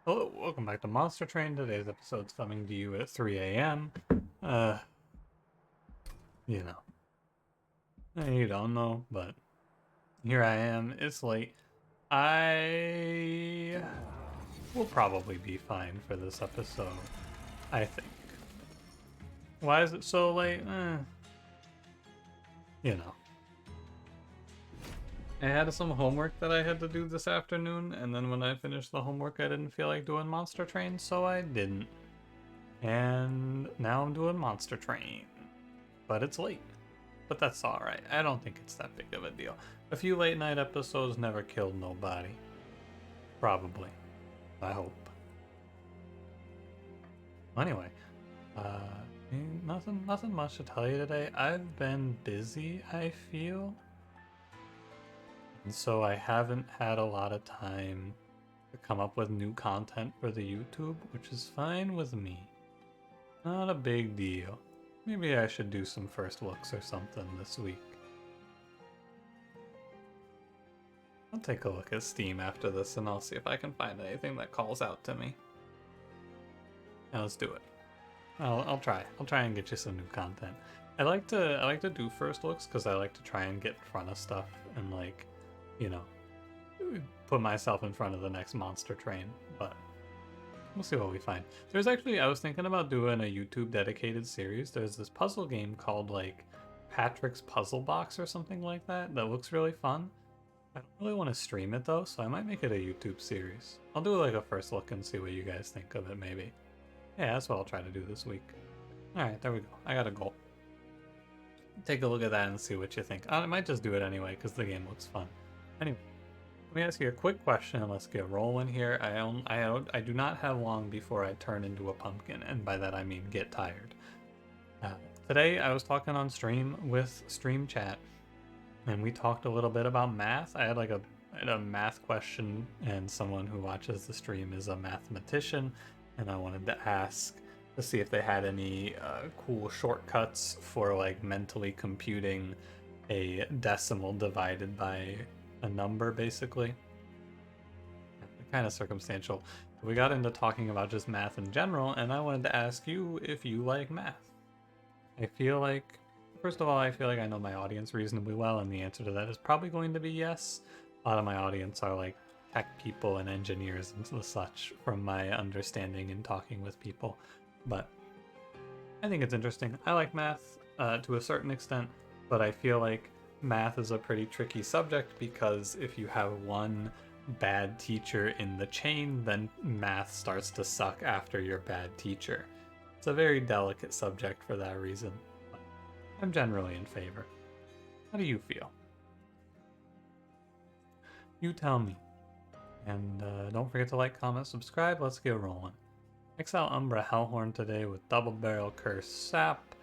Hello, welcome back to Monster Train. Today's episode's coming to you at 3 a.m. Uh, you know. You don't know, but here I am. It's late. I will probably be fine for this episode, I think. Why is it so late? You know. I had some homework that I had to do this afternoon, and then when I finished the homework, I didn't feel like doing Monster Train, so I didn't. And now I'm doing Monster Train. But it's late. But that's alright. I don't think it's that big of a deal. A few late night episodes never killed nobody. Probably. I hope. Anyway, nothing much to tell you today. I've been busy, I feel. And so I haven't had a lot of time to come up with new content for the YouTube, which is fine with me. Not a big deal. Maybe I should do some first looks or something this week. I'll take a look at Steam after this and I'll see if I can find anything that calls out to me. Now let's do it. I'll try. I'll try and get you some new content. I like to do first looks because I like to try and get in front of stuff and like, you know, put myself in front of the next Monster Train, but we'll see what we find. There's actually, I was thinking about doing a YouTube dedicated series. There's this puzzle game called like Patrick's Puzzle Box or something like that that looks really fun. I don't really want to stream it though, so I might make it a YouTube series. I'll do like a first look and see what you guys think of it maybe. Yeah, that's what I'll try to do this week. Alright, there we go. I got a goal. Take a look at that and see what you think. I might just do it anyway because the game looks fun. Anyway, let me ask you a quick question and let's get rolling here. I do not have long before I turn into a pumpkin, and by that I mean get tired. Today I was talking on stream with Stream Chat, and we talked a little bit about math. I had a math question, and someone who watches the stream is a mathematician, and I wanted to ask to see if they had any cool shortcuts for like mentally computing a decimal divided by a number, basically. Kind of circumstantial. We got into talking about just math in general, and I wanted to ask you if you like math. I feel like, first of all, I feel like I know my audience reasonably well, and the answer to that is probably going to be yes. A lot of my audience are like tech people and engineers and such, from my understanding and talking with people. But I think it's interesting. I like math to a certain extent, but I feel like math is a pretty tricky subject because if you have one bad teacher in the chain, then math starts to suck after your bad teacher. It's a very delicate subject for that reason, but I'm generally in favor. How do you feel? You tell me. And don't forget to like, comment, subscribe. Let's get rolling. Mix out Umbra Hellhorned today with Double Barrel Curse Sap,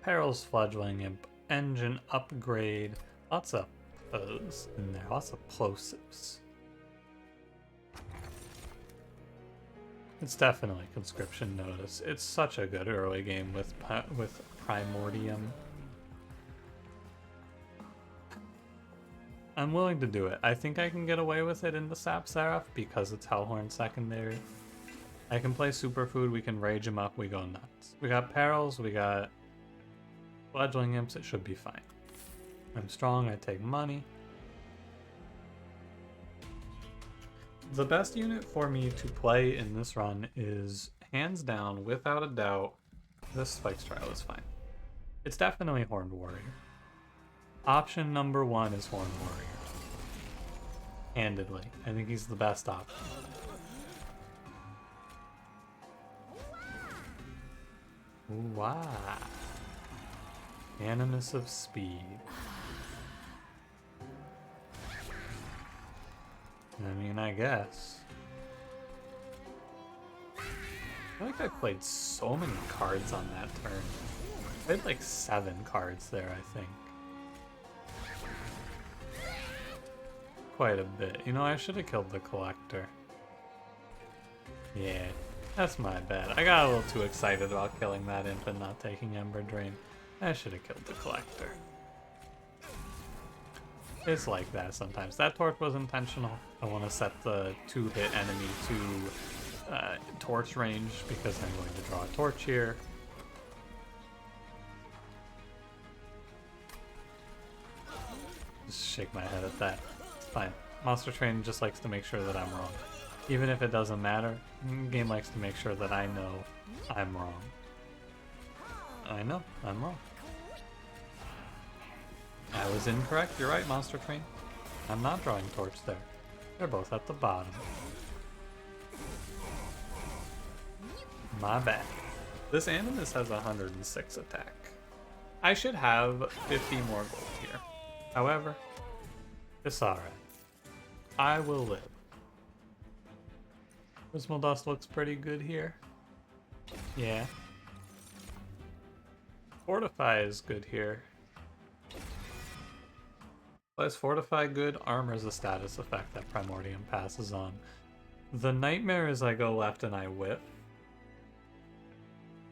Peril's Fledgling Imp, Engine Upgrade, lots of P's in there, lots of plosives. It's definitely Conscription Notice. It's such a good early game with Primordium. I'm willing to do it. I think I can get away with it in the Sap Seraph because it's Hellhorn secondary. I can play Superfood, we can rage him up, we go nuts. We got Perils, we got Fledgling Imps, it should be fine. I'm strong, I take money. The best unit for me to play in this run is, hands down, without a doubt, this Spike's Trial is fine. It's definitely Horned Warrior. Option number one is Horned Warrior. Handedly. I think he's the best option. Wow. Animus of Speed. I mean, I guess. I feel like I played so many cards on that turn. I played like 7 cards there, I think. Quite a bit. You know, I should have killed the Collector. Yeah, that's my bad. I got a little too excited about killing that imp and not taking Ember Drain. I should have killed the Collector. It's like that sometimes. That torch was intentional. I want to set the 2-hit enemy to torch range because I'm going to draw a torch here. Just shake my head at that. It's fine. Monstertrain just likes to make sure that I'm wrong. Even if it doesn't matter, the game likes to make sure that I know I'm wrong. I know, I'm wrong. I was incorrect, you're right, Monstertrain. I'm not drawing torch there. They're both at the bottom. My bad. This Animus has 106 attack. I should have 50 more gold here. However, it's alright. I will live. Prismal Dust looks pretty good here. Yeah. Fortify is good here. Why is Fortify good? Armor is a status effect that Primordium passes on. The nightmare is I go left and I whiff.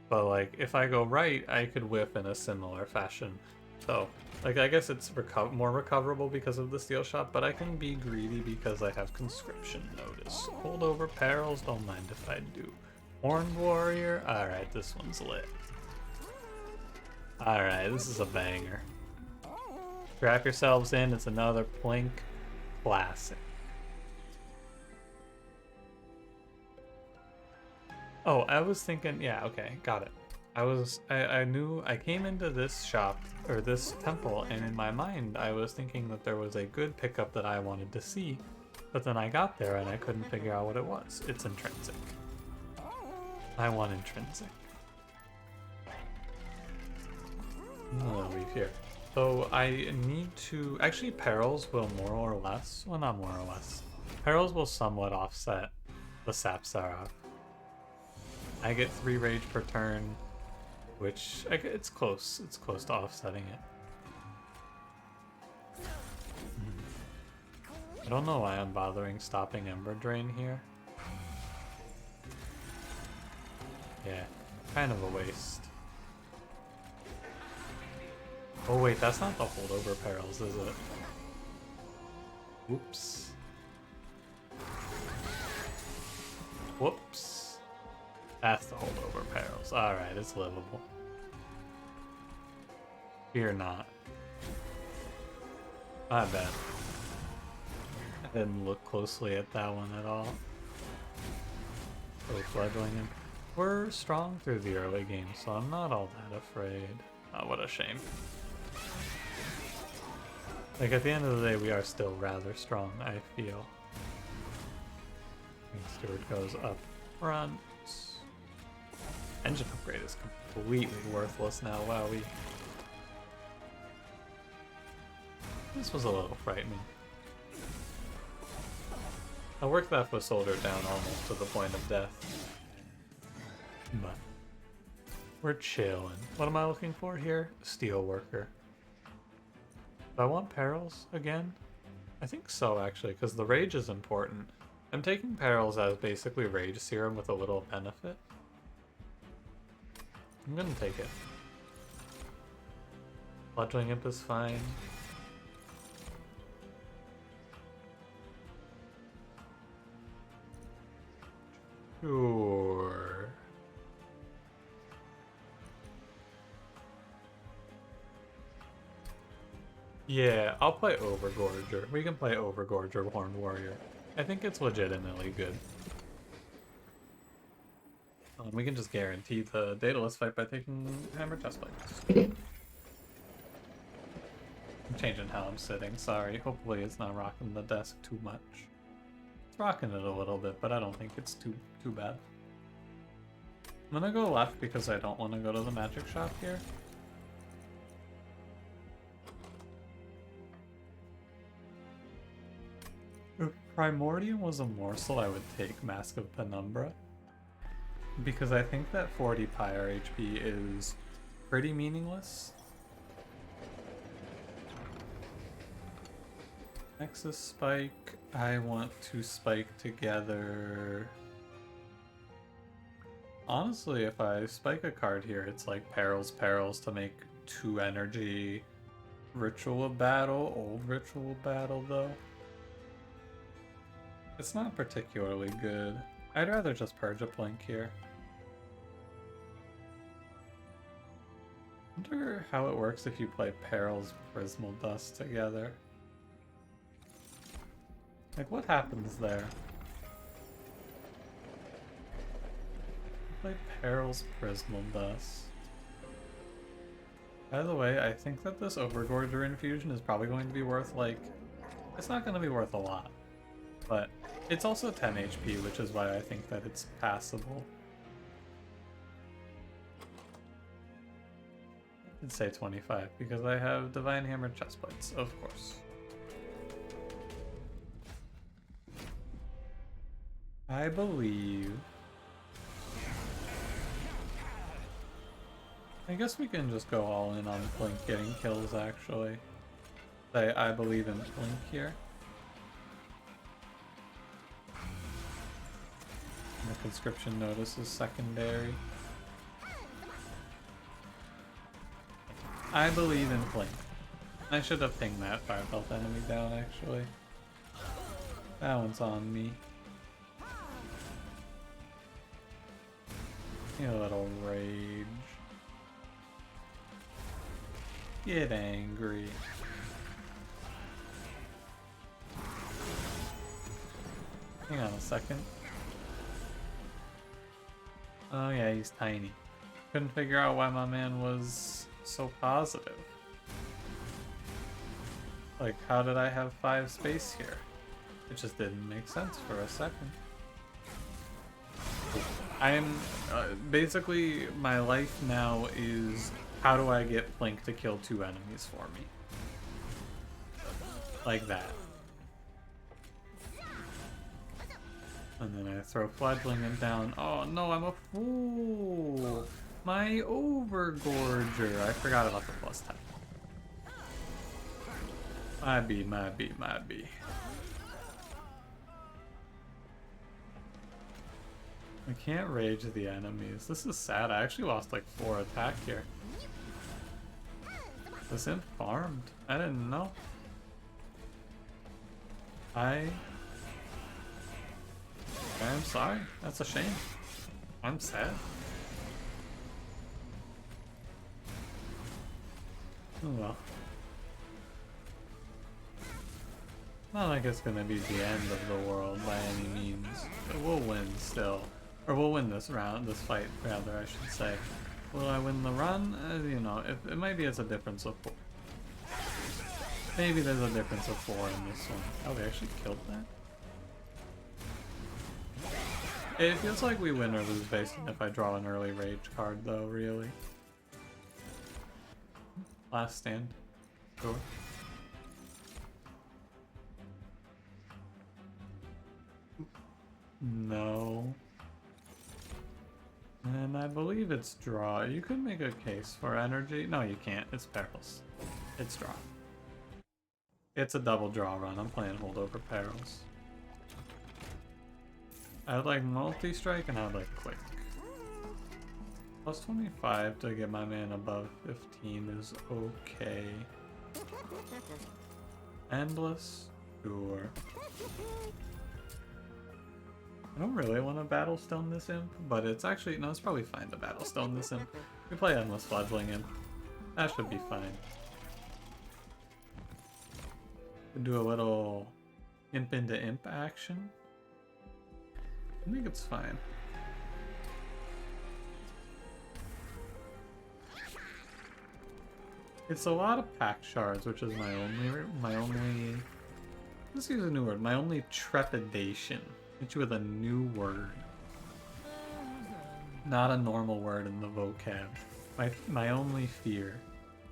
But like, if I go right, I could whiff in a similar fashion. So, like, I guess it's more recoverable because of the steel shot, but I can be greedy because I have conscription notice. Hold over perils, don't mind if I do. Horned Warrior, alright, this one's lit. Alright, this is a banger. Strap yourselves in, it's another Plink classic. Oh, I was thinking, yeah, okay, got it. I knew, I came into this shop, or this temple, and in my mind, I was thinking that there was a good pickup that I wanted to see, but then I got there and I couldn't figure out what it was. It's intrinsic. I want intrinsic. I'm gonna leave here. So I need to, actually perils will more or less, well not more or less, perils will somewhat offset the Sapsara. I get 3 rage per turn, which it's close to offsetting it. I don't know why I'm bothering stopping Ember Drain here. Yeah, kind of a waste. Oh wait, that's not the holdover perils, is it? Whoops. Whoops. That's the holdover perils. Alright, it's livable. Fear not. My bad. I didn't look closely at that one at all. Oh, fledgling him. We're strong through the early game, so I'm not all that afraid. Oh, what a shame. Like, at the end of the day, we are still rather strong, I feel. Steward goes up front. Engine upgrade is completely worthless now, wowie. This was a little frightening. I worked that foot soldier down almost to the point of death. But we're chilling. What am I looking for here? Steelworker. Do I want perils again? I think so, actually, because the rage is important. I'm taking perils as basically rage serum with a little benefit. I'm gonna take it. Fledgling Imp is fine. Sure. Yeah, I'll play Overgorger. We can play Overgorger Horned Warrior. I think it's legitimately good. We can just guarantee the Daedalus fight by taking Hammer Chestplate. I'm changing how I'm sitting, sorry. Hopefully it's not rocking the desk too much. It's rocking it a little bit, but I don't think it's too bad. I'm gonna go left because I don't want to go to the magic shop here. If Primordium was a morsel, I would take Mask of Penumbra. Because I think that 40 Pyre HP is pretty meaningless. Nexus Spike, I want to spike together. Honestly, if I spike a card here, it's like Perils to make 2 energy. Ritual Battle, old Ritual Battle though. It's not particularly good. I'd rather just purge a Blink here. I wonder how it works if you play Peril's Prismal Dust together. Like, what happens there? Play Peril's Prismal Dust. By the way, I think that this Overgorger infusion is probably going to be worth, like, it's not going to be worth a lot, but it's also 10 HP, which is why I think that it's passable. I'd say 25, because I have Divine Hammer Chestplates, of course. I believe... I guess we can just go all in on Blink getting kills, actually. Say, I believe in Blink here. And the conscription notice is secondary. I believe in Blink. I should have pinged that 5 health enemy down, actually. That one's on me. A little rage. Get angry. Hang on a second. Oh yeah, he's tiny. Couldn't figure out why my man was so positive. Like, how did I have 5 space here? It just didn't make sense for a second. I'm basically, my life now is how do I get Blink to kill 2 enemies for me? Like that. And then I throw fledgling it down. Oh no, I'm a fool! My Overgorger! I forgot about the plus 10. My B. I can't rage the enemies. This is sad. I actually lost like 4 attack here. This imp farmed. I didn't know. I'm sorry. That's a shame. I'm sad. Oh well. Not like it's gonna be the end of the world by any means. But we'll win still. Or we'll win this round, this fight rather, I should say. Will I win the run? You know, it might be as a difference of 4. Maybe there's a difference of 4 in this one. Oh, we actually killed that? It feels like we win or lose based on if I draw an early rage card though, really. Last stand. Sure. No. And I believe it's draw. You could make a case for energy. No, you can't. It's Perils. It's draw. It's a double draw run. I'm playing holdover Perils. I would like multi-strike and I would like quick. Plus 25 to get my man above 15 is okay. Endless? Sure. I don't really want to Battlestone this imp, but it's actually, no, it's probably fine to Battlestone this imp. We play Endless Fledgling imp. That should be fine. We do a little imp into imp action. I think it's fine. It's a lot of pack shards, which is my only, let's use a new word, my only trepidation. Hit you with a new word. Not a normal word in the vocab. My only fear,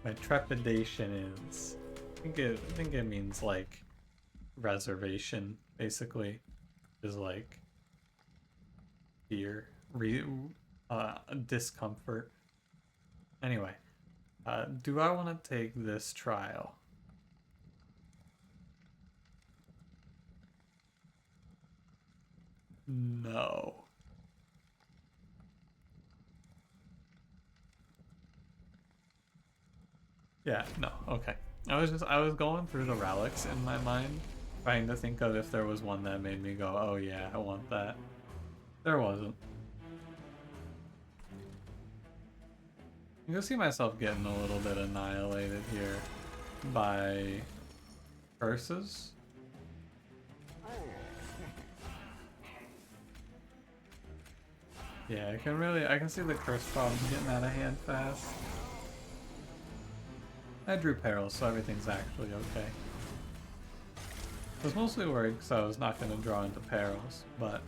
my trepidation is, I think it means like reservation, basically. Is like fear, discomfort. Anyway, do I want to take this trial? No. Yeah, no, okay. I was going through the relics in my mind, trying to think of if there was one that made me go, oh yeah, I want that. There wasn't. I can see myself getting a little bit annihilated here by curses. Yeah, I can see the curse problem getting out of hand fast. I drew perils, so everything's actually okay. I was mostly worried because I was not going to draw into perils, but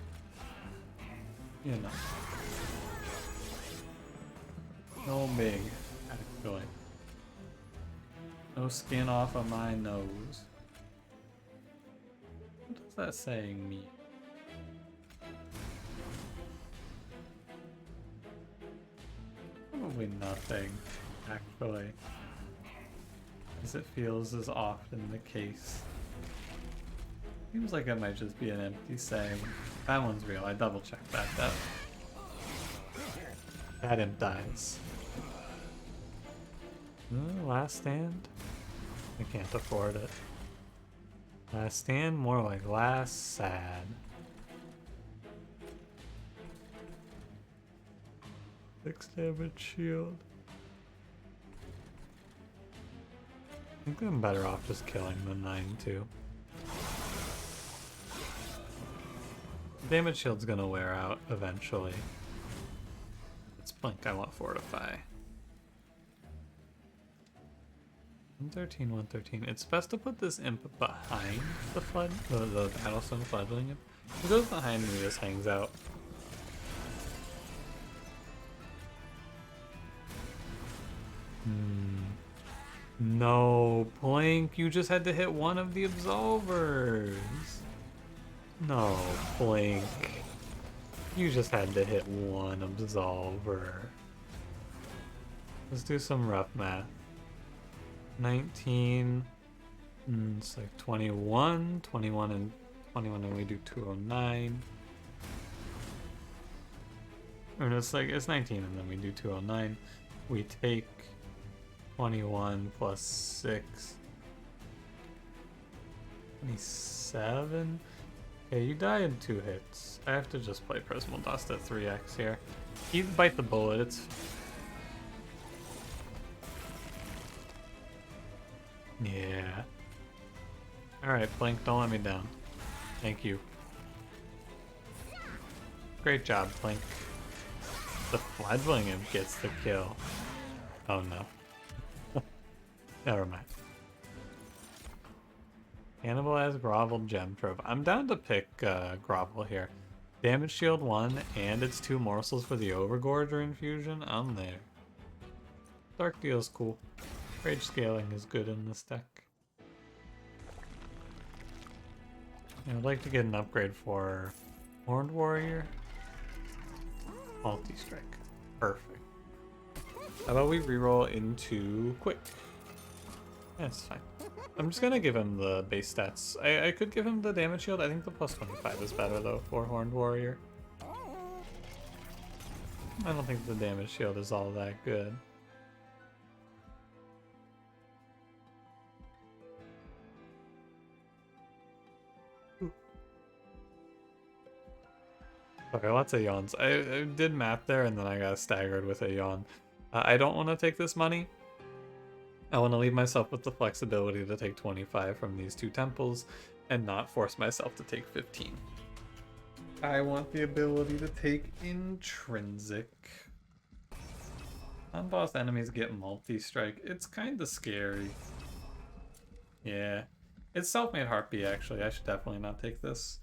you know. No big, actually. No skin off of my nose. What does that saying mean? Probably nothing, actually. As it feels is often the case. Seems like it might just be an empty saying. That one's real, I double checked that. That imp dies. Last stand? I can't afford it. Last stand? More like last sad. Six damage shield. I think I'm better off just killing the 9-2. Damage shield's gonna wear out eventually. It's blink, I want fortify. 113, 113. It's best to put this imp behind the Battlestone fledgling imp. If it goes behind me, this hangs out. No, Blink, you just had to hit one of the absolvers. No, Blink. You just had to hit one absolver. Let's do some rough math. 19, it's like 21 and 21, and we do 209. Or no, it's 19 and then we do 209. We take 21 plus 6. 27? Okay, you die in 2 hits. I have to just play Prismal Dust at 3x here. You bite the bullet, it's... Yeah. Alright, Blink, don't let me down. Thank you. Great job, Blink. The fledgling imp gets the kill. Oh no. Never mind. Cannibal has Grovel Gem Trove. I'm down to pick Grovel here. Damage shield 1 and it's 2 morsels for the Overgorger infusion. I'm there. Dark Deal's cool. Rage scaling is good in this deck. I'd like to get an upgrade for Horned Warrior. Multi-strike. Perfect. How about we reroll into Quick? Yeah, it's fine. I'm just gonna give him the base stats. I could give him the damage shield. I think the plus 25 is better though for Horned Warrior. I don't think the damage shield is all that good. Okay, lots of yawns. I did math there and then I got staggered with a yawn. I don't want to take this money. I want to leave myself with the flexibility to take 25 from these 2 temples and not force myself to take 15. I want the ability to take intrinsic. Unbossed enemies get multi-strike. It's kind of scary. Yeah. It's Self-Made Harpy actually. I should definitely not take this.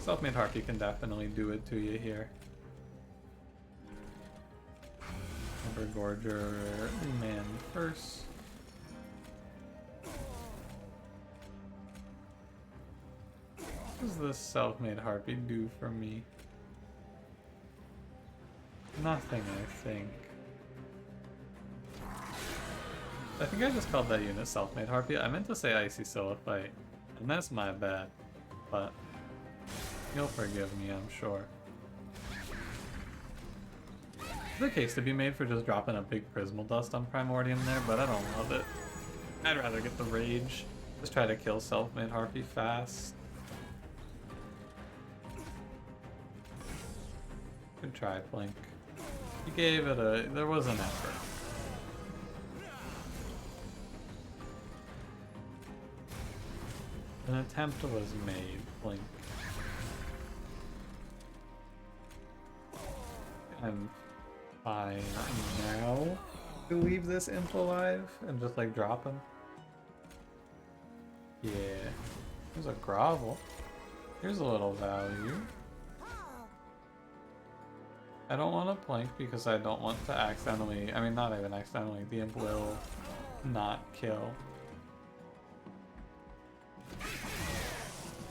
Self-Made Harpy can definitely do it to you here. Gorger man first. What does this Self-Made Harpy do for me? Nothing, I think. I think I just called that unit Self-Made Harpy. I meant to say Icy Silliphite, and that's my bad. But you'll forgive me, I'm sure. There's a case to be made for just dropping a big Prismal Dust on Primordium there, but I don't love it. I'd rather get the Rage. Just try to kill Self-Made Harpy fast. Good try, Blink. You gave it a... there was an effort. An attempt was made, Blink. I'm fine now to leave this imp alive and just like drop him. Yeah. Here's a grovel. Here's a little value. I don't want to plank because I don't want to accidentally, I mean not even accidentally, the imp will not kill.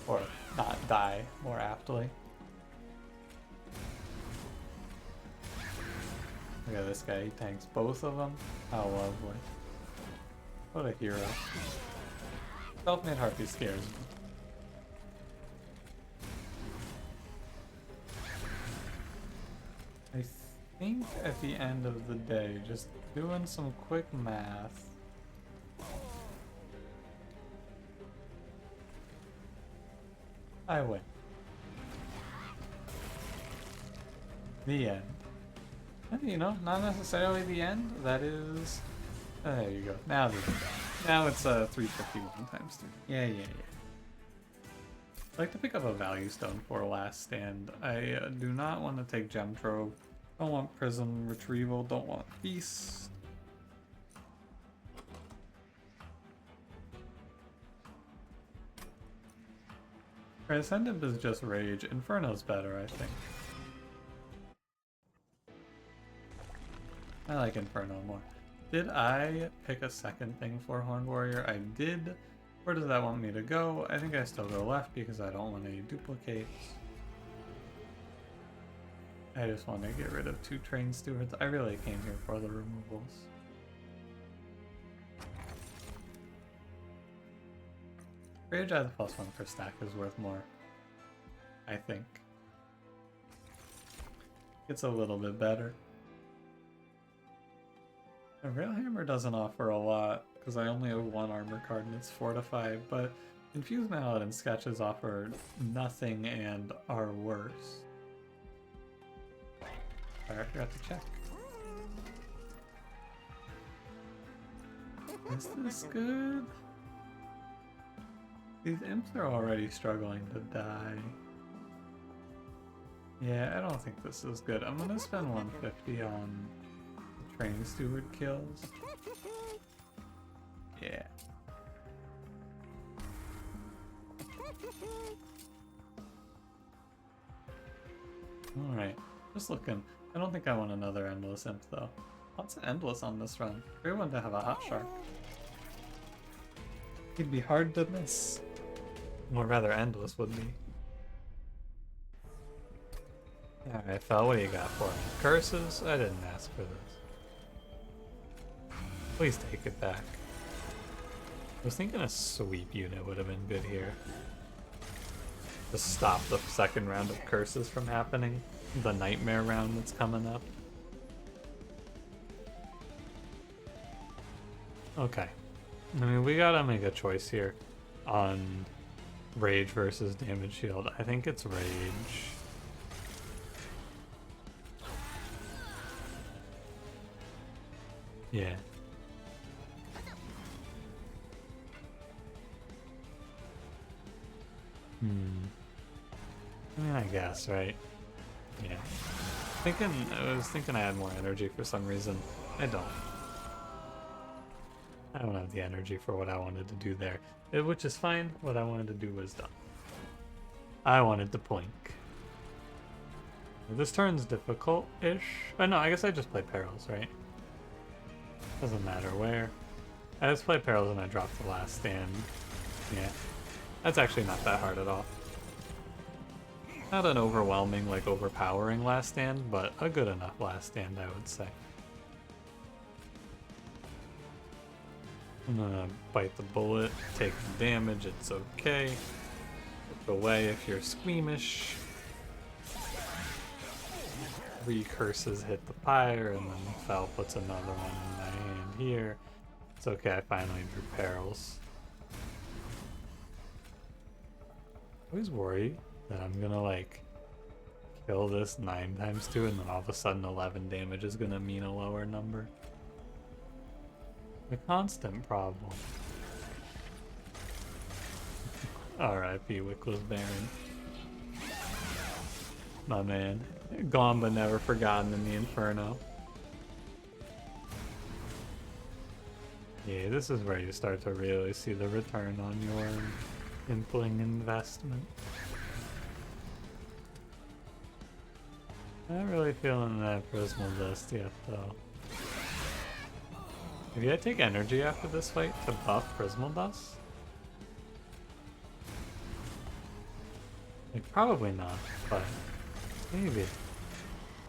Or not die, more aptly. Look at this guy, he tanks both of them. How lovely. What a hero. Self-made harpy scares me. I think at the end of the day, just doing some quick math. I win. The end. And, you know, not necessarily the end. That is... there you go. Now the end. Now it's 351 times 3. Yeah. I'd like to pick up a value stone for last stand. I do not want to take gem trove. Don't want prism retrieval. Don't want feast. Ascendant is just rage. Inferno's better, I think. I like Inferno more. Did I pick a second thing for Horned Warrior? I did. Where does that want me to go? I think I still go left because I don't want any duplicates. I just want to get rid of 2 train stewards. I really came here for the removals. Rage as a +1 per stack is worth more, I think. It's a little bit better. The Railhammer doesn't offer a lot, because I only have 1 armor card and it's 4 to 5, but Infused Mallet and Sketches offer nothing and are worse. Sorry, I forgot to check. Is this good? These imps are already struggling to die. Yeah, I don't think this is good. I'm gonna spend 150 on train steward kills. Yeah. Alright, just looking. I don't think I want another endless imp though. Lots of endless on this run. Great one to have a hot shark. He'd be hard to miss. Or rather endless would be. Alright, Fel, what do you got for me? Curses? I didn't ask for this. Please take it back. I was thinking a sweep unit would have been good here. To stop the second round of curses from happening. The nightmare round that's coming up. Okay. I mean, we gotta make a choice here on rage versus damage shield. I think it's rage. Yeah. I mean, I guess, right? Yeah. I was thinking I had more energy for some reason. I don't. I don't have the energy for what I wanted to do there. Which is fine. What I wanted to do was done. I wanted to blink. This turn's difficult-ish. Oh no, I guess I just play Perils, right? Doesn't matter where. I just play Perils and I drop the last stand. Yeah. That's actually not that hard at all. Not an overwhelming, like overpowering last stand, but a good enough last stand, I would say. I'm gonna bite the bullet, take the damage, it's okay. Look away if you're squeamish. 3 curses hit the pyre, and then Fel puts another one in my hand here. It's okay, I finally drew Perils. I always worry that I'm gonna like kill this 9 times 2 and then all of a sudden 11 damage is gonna mean a lower number. A constant problem. R.I.P. Wickless Baron. My man. Gone but never forgotten in the Inferno. Yeah, this is where you start to really see the return on your impling investment. Not really feeling that Prismal Dust yet, though. Maybe I take energy after this fight to buff Prismal Dust? Like, probably not, but maybe.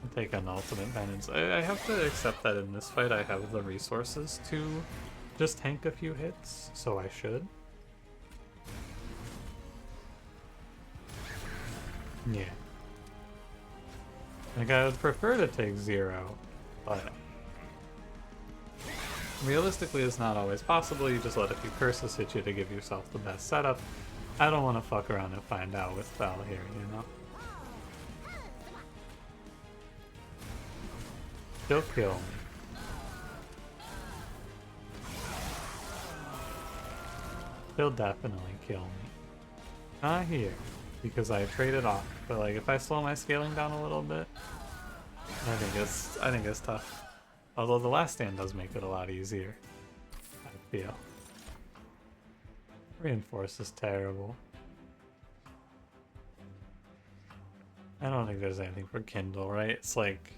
I'll take an ultimate penance. I have to accept that in this fight I have the resources to just tank a few hits, so I should. Yeah. Like, I would prefer to take 0, but realistically it's not always possible. You just let a few curses hit you to give yourself the best setup. I don't want to fuck around and find out with Fel here, you know? She'll kill me. He'll definitely kill me. Not here, because I traded off. But like, if I slow my scaling down a little bit, I think it's tough. Although the last stand does make it a lot easier, I feel. Reinforce is terrible. I don't think there's anything for Kindle, right? It's like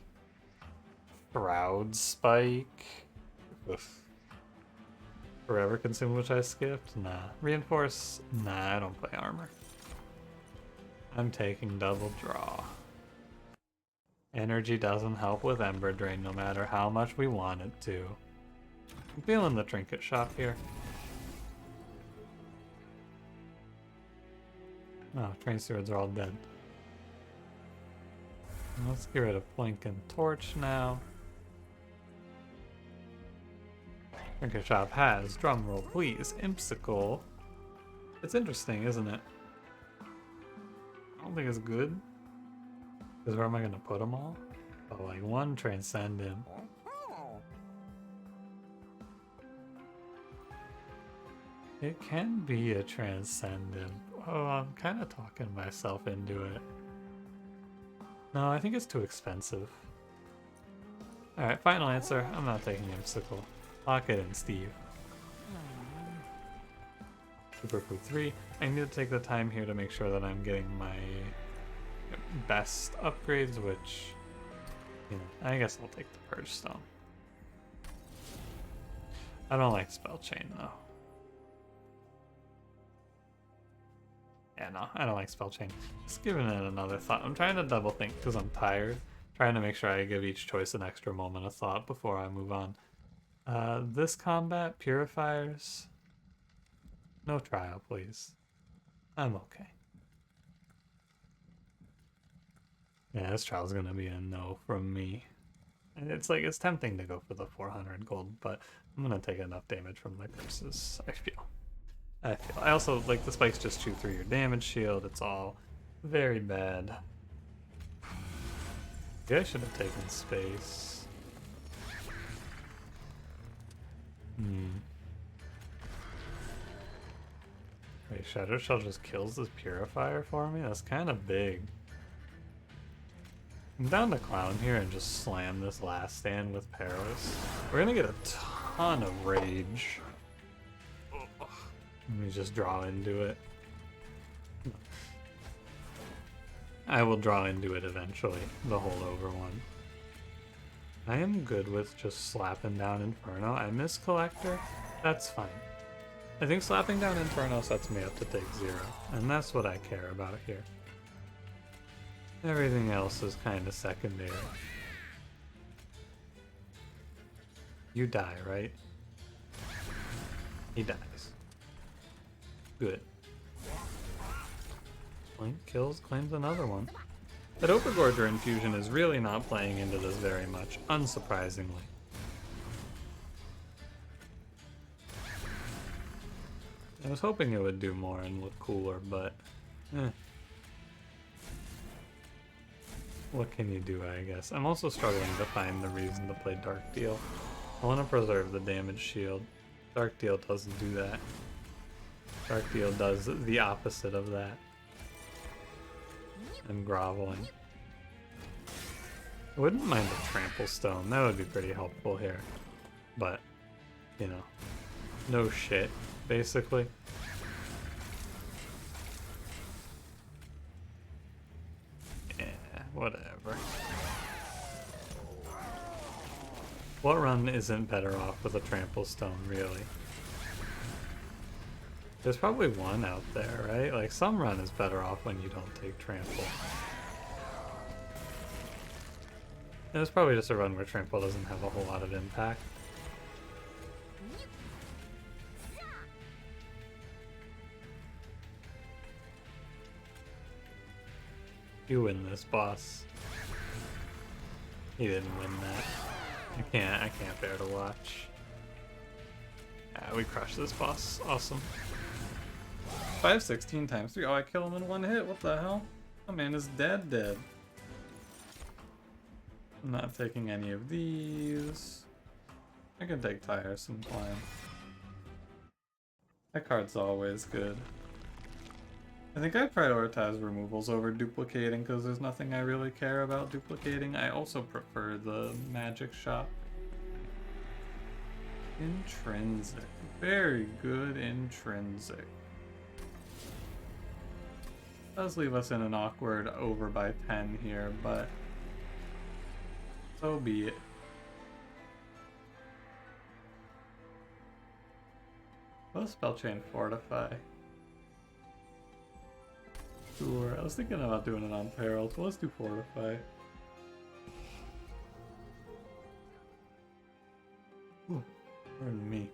Shroud Spike. Oof. Forever Consume, which I skipped? Nah. Reinforce? Nah, I don't play armor. I'm taking double draw. Energy doesn't help with Ember Drain no matter how much we want it to. I'm feeling the trinket shop here. Oh, train stewards are all dead. Let's get rid of Blink and Torch now. Trinket Shop has, drumroll please, Impsicle. It's interesting, isn't it? I don't think it's good. Because where am I going to put them all? Oh, like one Transcendent. It can be a Transcendent. Oh, I'm kind of talking myself into it. No, I think it's too expensive. Alright, final answer. I'm not taking Impsicle. Lock it in, Steve. Super Food 3. I need to take the time here to make sure that I'm getting my best upgrades, which, you know, I guess I'll take the Purge Stone. I don't like Spell Chain, though. Yeah, no, I don't like Spell Chain. Just giving it another thought. I'm trying to double think because I'm tired. Trying to make sure I give each choice an extra moment of thought before I move on. This combat, Purifiers. No trial, please. I'm okay. Yeah, this trial's gonna be a no from me. And it's like, it's tempting to go for the 400 gold, but I'm gonna take enough damage from my curses, I feel. I also, like, the spikes just chew through your damage shield. It's all very bad. Yeah, I should have taken space. Wait, Shadow Shell just kills this Purifier for me? That's kind of big. I'm down to Clown here and just slam this last stand with Perilous. We're gonna get a ton of rage. Let me just draw into it. I will draw into it eventually, the holdover one. I am good with just slapping down Inferno. I miss Collector. That's fine. I think slapping down Inferno sets me up to take 0, and that's what I care about here. Everything else is kind of secondary. You die, right? He dies. Good. Blink kills, claims another one. That Overgorger infusion is really not playing into this very much, unsurprisingly. I was hoping it would do more and look cooler, but what can you do, I guess? I'm also struggling to find the reason to play Dark Deal. I want to preserve the damage shield. Dark Deal doesn't do that. Dark Deal does the opposite of that. And groveling. I wouldn't mind a trample stone, that would be pretty helpful here. But, you know, no shit, basically. Yeah, whatever. What run isn't better off with a trample stone, really? There's probably one out there, right? Like, some run is better off when you don't take trample. There's probably just a run where trample doesn't have a whole lot of impact. You win this, boss. He didn't win that. I can't bear to watch. Yeah, we crushed this boss. Awesome. 516 times 3. Oh, I kill him in one hit. What the hell? My man is dead. I'm not taking any of these. I can take Tiresome Climb. That card's always good. I think I prioritize removals over duplicating because there's nothing I really care about duplicating. I also prefer the magic shop. Intrinsic. Very good intrinsic. Does leave us in an awkward over by 10 here, but so be it. Will spell chain fortify? Sure. I was thinking about doing it on peril, so let's do fortify. Ooh, pardon me.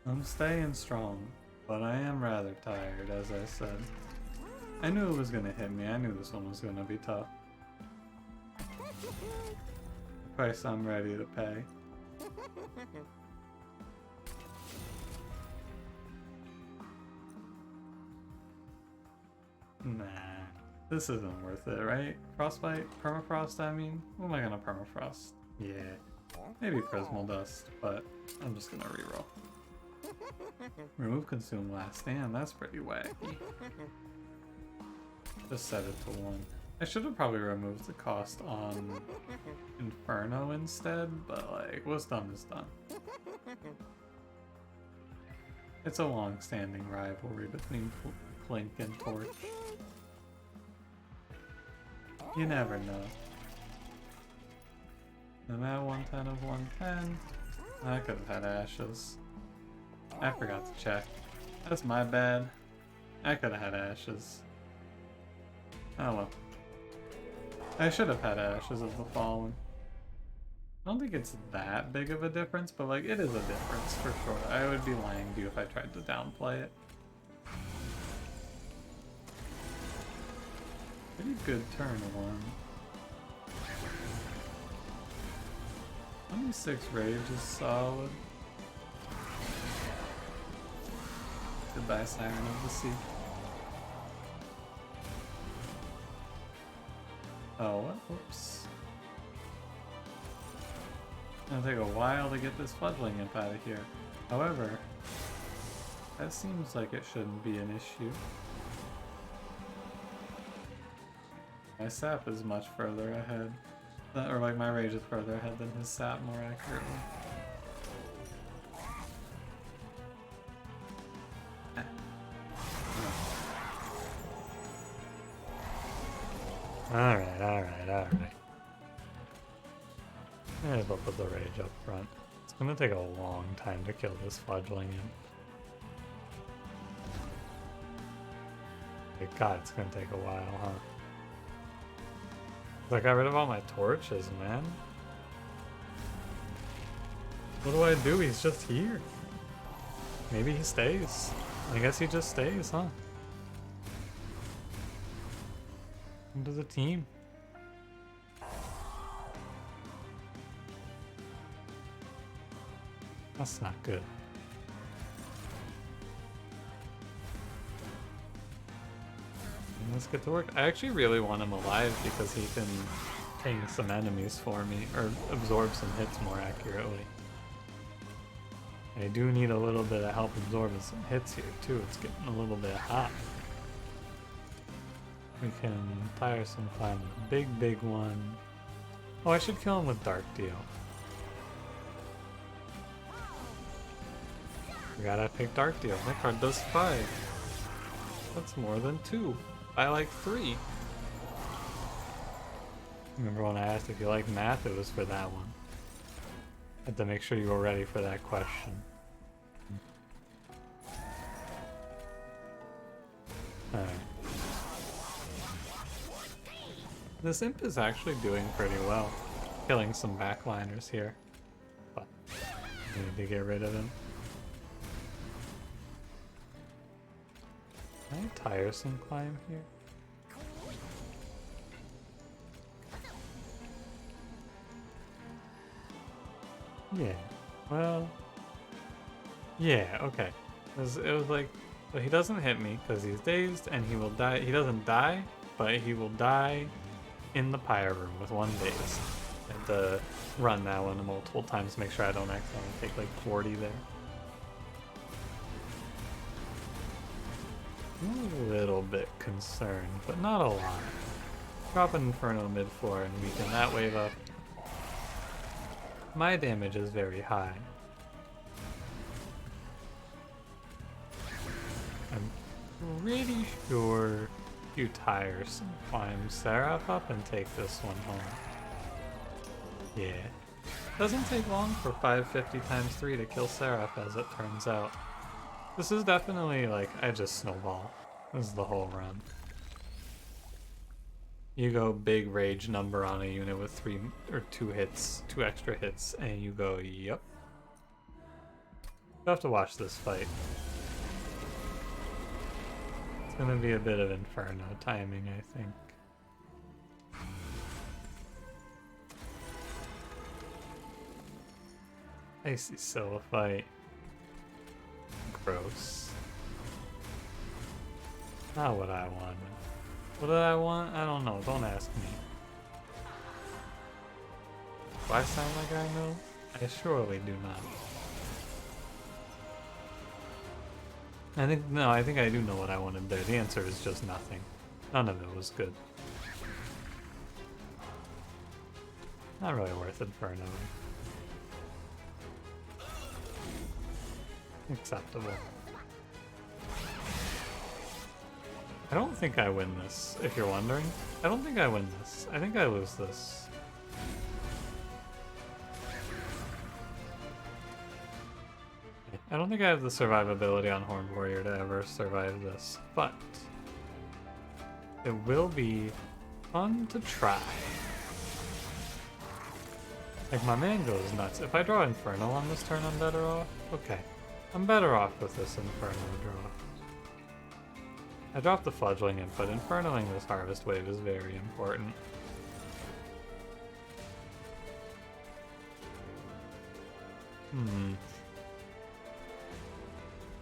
I'm staying strong, but I am rather tired, as I said. I knew it was gonna hit me. I knew this one was gonna be tough. The price I'm ready to pay. Nah, this isn't worth it, right? Frostbite? Permafrost, I mean? What am I gonna permafrost? Yeah, maybe Prismal Dust, but I'm just gonna reroll. Remove Consume Last Stand, that's pretty wacky. Just set it to 1. I should have probably removed the cost on Inferno instead, but like, what's done is done. It's a long-standing rivalry between Clink and Torch. You never know. I'm at 110 of 110. I could have had ashes. I forgot to check. That's my bad. I could have had ashes. Oh well. I should have had Ashes of the Fallen. I don't think it's that big of a difference, but like, it is a difference for sure. I would be lying to you if I tried to downplay it. Pretty good turn 1. 26 Rage is solid. Goodbye, Siren of the Sea. Oh, what? Whoops. It's gonna take a while to get this fledgling imp out of here. However, that seems like it shouldn't be an issue. My sap is much further ahead. Or like my rage is further ahead than his sap, more accurately. Alright. Might as well put the rage up front. It's gonna take a long time to kill this fledgling imp. God, it's gonna take a while, huh? I got rid of all my torches, man. What do I do? He's just here. Maybe he stays. I guess he just stays, huh? Into the team. That's not good. let's get to work. I actually really want him alive because he can ping some enemies for me, or absorb some hits more accurately. I do need a little bit of help absorbing some hits here too. It's getting a little bit hot. We can tiresome climb a big one. Oh, I should kill him with Dark Deal. Forgot I picked Dark Deal. My card does 5. That's more than 2. I like 3. Remember when I asked if you like math, it was for that one. Had to make sure you were ready for that question. Alright. This imp is actually doing pretty well. Killing some backliners here. But I need to get rid of him. Can I tiresome climb here? Yeah, well, yeah, okay. It was like, well, he doesn't hit me because he's dazed and he will die. He doesn't die, but he will die in the pyre room with 1 daze. I had to run that one multiple times to make sure I don't accidentally take like 40 there. I'm a little bit concerned, but not a lot. Drop an Inferno mid-floor and weaken that wave up. My damage is very high. I'm pretty sure you tiresome climb Seraph up and take this one home. Yeah. Doesn't take long for 550 times 3 to kill Seraph, as it turns out. This is definitely like, I just snowball. This is the whole run. You go big rage number on a unit with 3 or 2 hits, 2 extra hits, and you go, yep. You have to watch this fight. It's gonna be a bit of Inferno timing, I think. Icy Silliphite. Gross. Not what I wanted. What did I want? I don't know. Don't ask me. Do I sound like I know? I surely do not. I think I do know what I wanted there. The answer is just nothing. None of it was good. Not really worth Inferno. Acceptable. I don't think I win this, if you're wondering. I don't think I win this. I think I lose this. I don't think I have the survivability on Horned Warrior to ever survive this, but it will be fun to try. Like, my man goes nuts. If I draw Inferno on this turn, I'm better off? Okay. I'm better off with this Inferno draw. I dropped the fledgling in, but Infernoing this Harvest Wave is very important.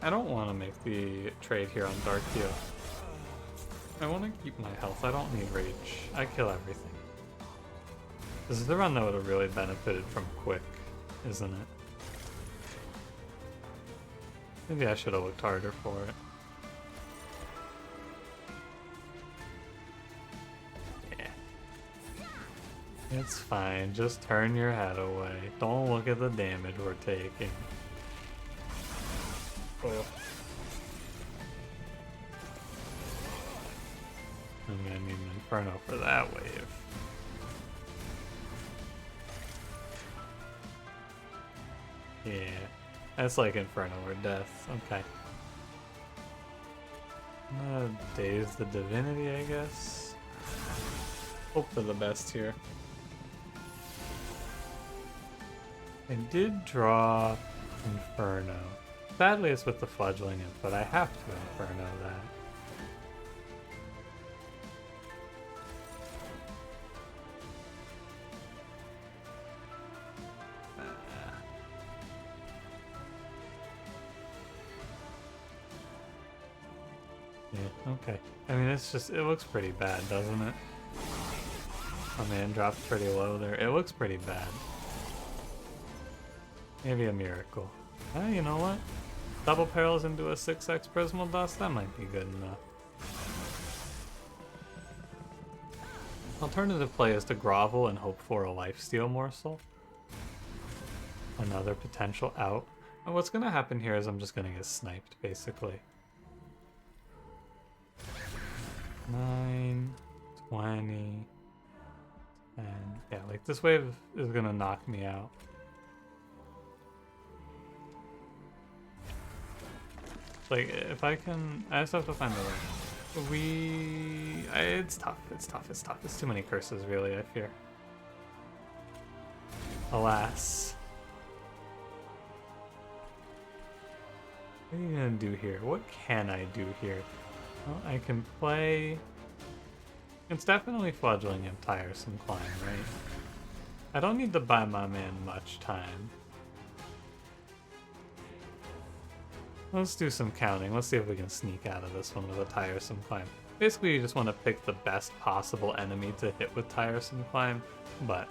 I don't want to make the trade here on Dark Deal. I want to keep my health. I don't need rage. I kill everything. This is the run that would have really benefited from Quick, isn't it? Maybe I should have looked harder for it. Yeah. It's fine, just turn your head away. Don't look at the damage we're taking. Oh. I'm gonna need an Inferno for that wave. Yeah, that's like Inferno or Death. Okay. I'm gonna daze the Divinity, I guess. Hope for the best here. I did draw Inferno. Sadly, it's with the fledgling in, but I have to Inferno that. Yeah, Okay. I mean, it's just, it looks pretty bad, doesn't it? Oh man, dropped pretty low there. It looks pretty bad. Maybe a miracle. You know what? Double perils into a 6x Prismal Dust? That might be good enough. Alternative play is to grovel and hope for a lifesteal morsel. Another potential out. And what's gonna happen here is I'm just gonna get sniped, basically. 9, 20, and yeah, like this wave is gonna knock me out. Like, if I can, I just have to find the way. It's tough, it's tough, it's tough. It's too many curses, really, I fear. Alas. What are you gonna do here? What can I do here? Well, I can play... It's definitely Fledgling and Tiresome Climb, right? I don't need to buy my man much time. Let's do some counting. Let's see if we can sneak out of this one with a Tiresome Climb. Basically, you just want to pick the best possible enemy to hit with Tiresome Climb, but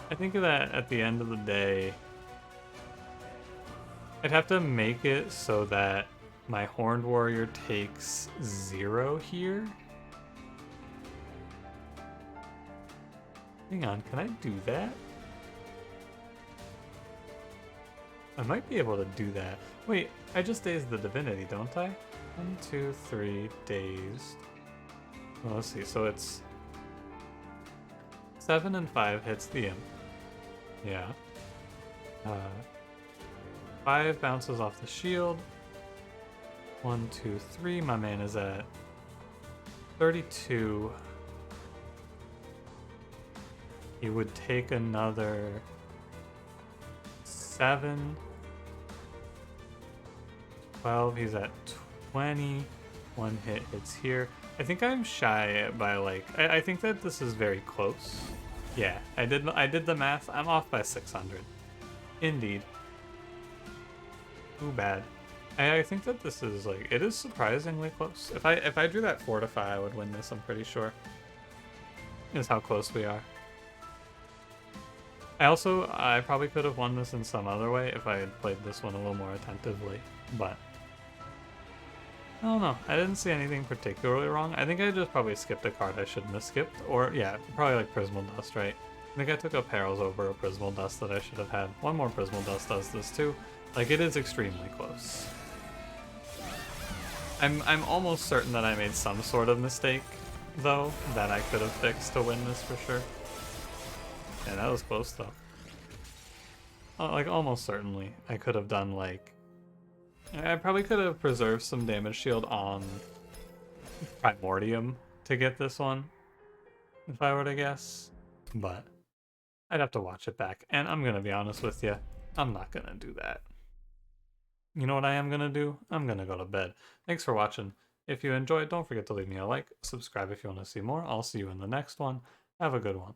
I think that at the end of the day, I'd have to make it so that my Horned Warrior takes 0 here. Hang on, can I do that? I might be able to do that. Wait, I just dazed the Divinity, don't I? 1, 2, 3, dazed. Well, let's see, so it's 7 and 5 hits the imp. Yeah. 5 bounces off the shield. 1, 2, 3. My man is at 32. He would take another 7. 12. He's at 20. 1 hit hits here. I think I'm shy by like. I think that this is very close. Yeah, I did the math. I'm off by 600. Indeed. Too bad. I think that this is like, it is surprisingly close. If I drew that Fortify, I would win this, I'm pretty sure. Is how close we are. I probably could have won this in some other way if I had played this one a little more attentively, but I don't know. I didn't see anything particularly wrong. I think I just probably skipped a card I shouldn't have skipped, or yeah, probably like Prismal Dust, right? I think I took a Perils over a Prismal Dust that I should have had. One more Prismal Dust does this too. Like, it is extremely close. I'm almost certain that I made some sort of mistake, though, that I could have fixed to win this for sure. Yeah, that was close, though. Like, almost certainly. I could have done, like... I probably could have preserved some damage shield on Primordium to get this one, if I were to guess. But I'd have to watch it back. And I'm gonna be honest with you, I'm not gonna do that. You know what I am gonna do? I'm gonna go to bed. Thanks for watching. If you enjoyed, don't forget to leave me a like, subscribe if you want to see more. I'll see you in the next one. Have a good one.